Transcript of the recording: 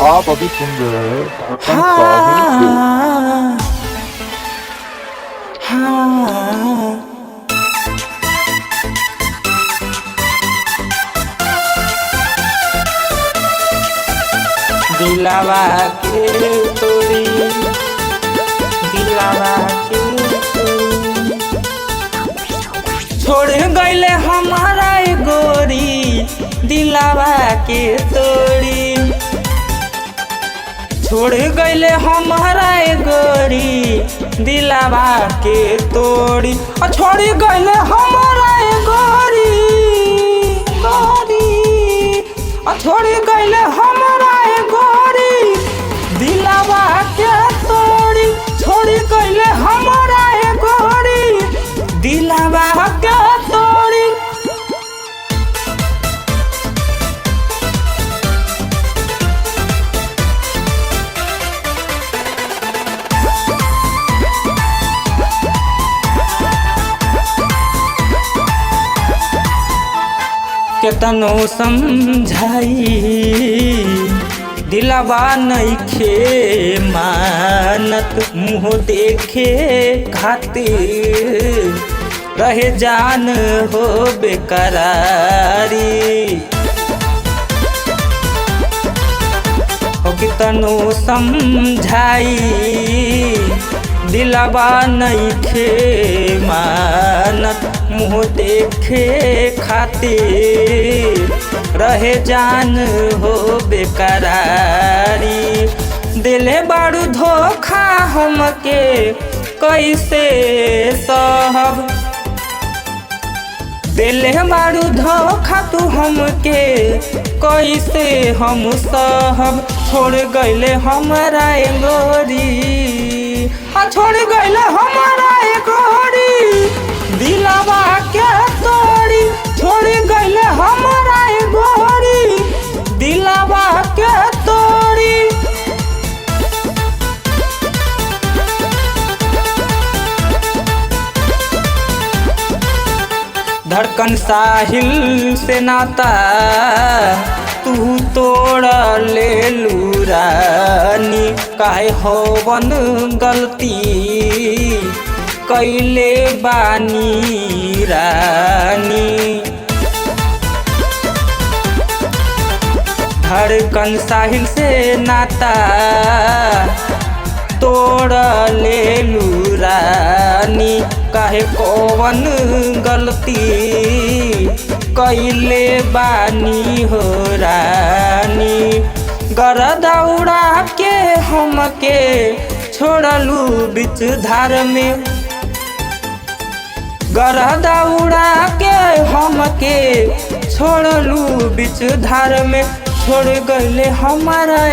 आप अभी सुन रहे हैं धड़कन साहिल को। हाँ हाँ दिलावा के तोरी दिलावा के तोरी छोड़ गईले हमारा गोरी दिलावा के तोड़ी छोड़ गईले हमारा गोरी दिलावा के तोड़ी छोड़ गईले हमारा गोरी गोरी छोड़ गईले हमारा गोरी दिलावा के तोड़ी छोड़ गईले हमारा गोरी दिलावा के तोड़ी केतनो समझाई दिलावा नइखे मानत मुँह देखे खातिर रहे जान हो बेकरारी केतनो समझाई दिलावा नइखे मानत मुँह देखे खातिर रहे जान हो बेकरारी दिले बारू धोखा हमके कैसे सहब दिले बारू धोखा तू हमके कैसे हम सहब छोड़ गईले हमारा गोरी छोड़ गईले हमारा गोरी दिलावा के तोड़ी छोड़ गईले हमारा गोरी दिलावा के तोड़ी धड़कन साहिल से नाता तू तोड़ ले लूरानी काहे होवन गलती कैले बानी रानी धड़कन साहिल से नाता तोड़ ले लूरानी काहे कौन गलती कैले बानी हो रानी गरदा उड़ा के हमके छोड़लू बीच धार में गरदा उड़ा के हमके छोड़लू बीच धार में छोड़ गईले हमारा